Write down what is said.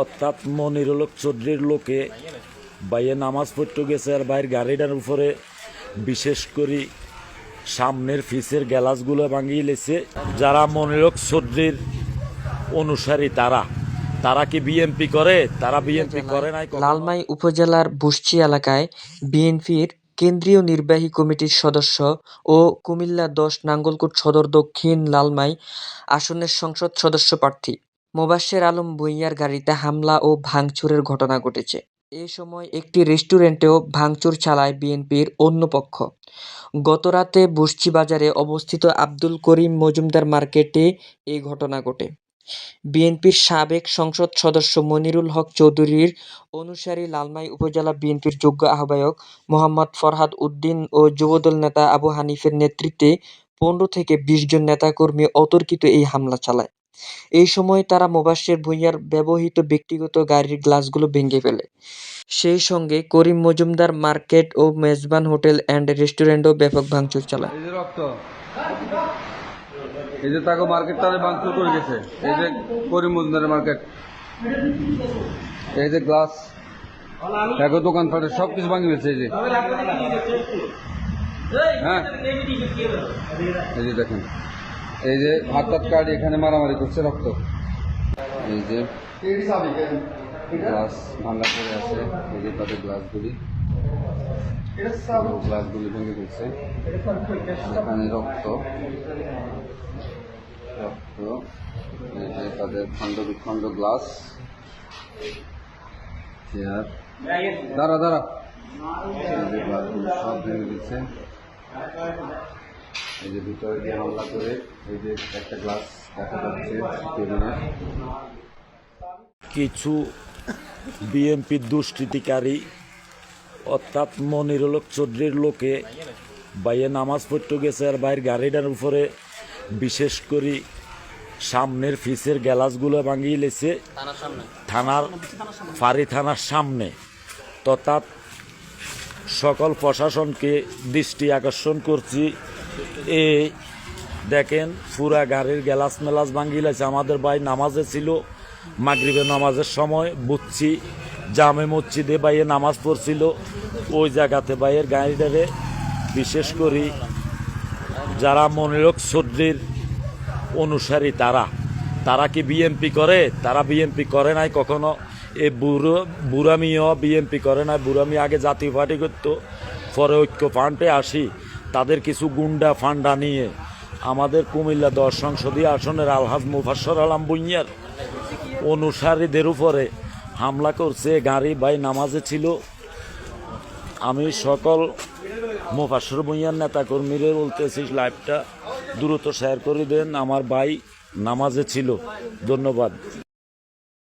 অর্থাৎ মনিরুল হক চৌধুরীর লোকে বাইয়ে নামাজ পড়তে গেছে আর বাইরের গাড়িটার উপরে বিশেষ করে সামনের ফিসের গ্যালাসগুলো ভাঙিয়ে লেছে। যারা মনিরুল হক চৌধুরীর অনুসারী তারা কি বিএনপি করে? তারা বিএনপি করে নাই। লালমাই উপজেলার বুসচি এলাকায় বিএনপির কেন্দ্রীয় নির্বাহী কমিটির সদস্য ও কুমিল্লা ১০ নাঙ্গলকোট সদর দক্ষিণ লালমাই আসনের সংসদ সদস্য প্রার্থী মোবাশ্বের আলম ভূঁইয়ার গাড়িতে হামলা ও ভাঙচুরের ঘটনা ঘটেছে। এ সময় একটি রেস্টুরেন্টেও ভাঙচুর চালায় বিএনপির অন্য পক্ষ। গতরাতে বুসচি বাজারে অবস্থিত আব্দুল করিম মজুমদার মার্কেটে এই ঘটনা ঘটে। বিএনপির সাবেক সংসদ সদস্য মনিরুল হক চৌধুরীর অনুসারী লালমাই উপজেলা বিএনপির যোগ্য আহ্বায়ক মোহাম্মদ ফরহাদ উদ্দিন ও যুবদল নেতা আবু হানিফের নেতৃত্বে ১৫ থেকে ২০ জন নেতাকর্মী অতর্কিত এই হামলা চালায়। এই সময় তারা মোবাশ্বের ভূঁইয়ার ব্যবহৃত ব্যক্তিগত গাড়ির গ্লাসগুলো ভেঙে ফেলে। সেই সঙ্গে করিম মজুমদার মার্কেট ও মেজবান হোটেল অ্যান্ড রেস্টুরেন্টেও ব্যাপক ভাঙচুর চালায়। এই যে তাকে মার্কেটটা ভাঙচুর করে গেছে, এই যে করিম মজুমদারের মার্কেট, এই যে গ্লাস দেখো দোকান ফাটে সব কিছু ভাঙি গেছে। এই যে হ্যাঁ, এই যে দেখেন, এই যে হাত কার্ড এখানে মারামারি করছে, রক্ত। এই যে গ্লাস ভাঙা পড়ে আছে, এই যে তাদের গ্লাসগুলি ভেঙে গেছে, এখানে রক্ত। এই যে তাদের খণ্ড বিখণ্ড গ্লাস, চেয়ার, দাঁড়া এই যে গ্লাসগুলো সব ভেঙে দিচ্ছে। এই যে ভিতরে দিয়ে হামলা করে এই যে একটা গ্লাস দেখা যাচ্ছে টেবিলের। কিছু বিএনপি দুষ্কৃতিকারী অর্থাৎ মনিরুল হক চৌধুরীর লোকে বাইয়ে নামাজ পড়তে গেছে আর বাইরের গাড়িটার উপরে বিশেষ করে সামনের ফিসের গ্যালাসগুলো ভাঙিয়ে লেছে থানার সামনে। তথা সকল প্রশাসনকে দৃষ্টি আকর্ষণ করছি, দেখেন পুরা গাড়ির গ্যালাস মেলাস ভাঙিয়ে লেছে। আমাদের ভাই নামাজে ছিল, মাগরিবের নামাজের সময় বুঝছি জামে মসজিদে বাইয়ে নামাজ পড়ছিল, ওই জায়গাতে বাইয়ের গাড়িটারে বিশেষ করে যারা মনিরুল হক চৌধুরীর অনুসারী তারা কি বিএনপি করে? তারা বিএনপি করে নাই কখনো। এই বুড়ামিও বিএনপি করে নাই। বুড়ামি আগে জাতীয় পার্টি করত, পরে ঐক্য ফান্ডে আসি তাদের কিছু গুন্ডা ফান্ডা নিয়ে আমাদের কুমিল্লা ১০ সংসদীয় আসনের আলহাজ মোফাশ্বর আলম ভূঁইয়ার অনুসারীদের উপরে হামলা করছে। গাড়ি ভাই নামাজে ছিল। আমি সকল মোফাশ্বর ভূঁইয়ার নেতাকর্মীরা বলতেছি লাইভটা দ্রুত শেয়ার করে দেন, আমার ভাই নামাজে ছিল। ধন্যবাদ।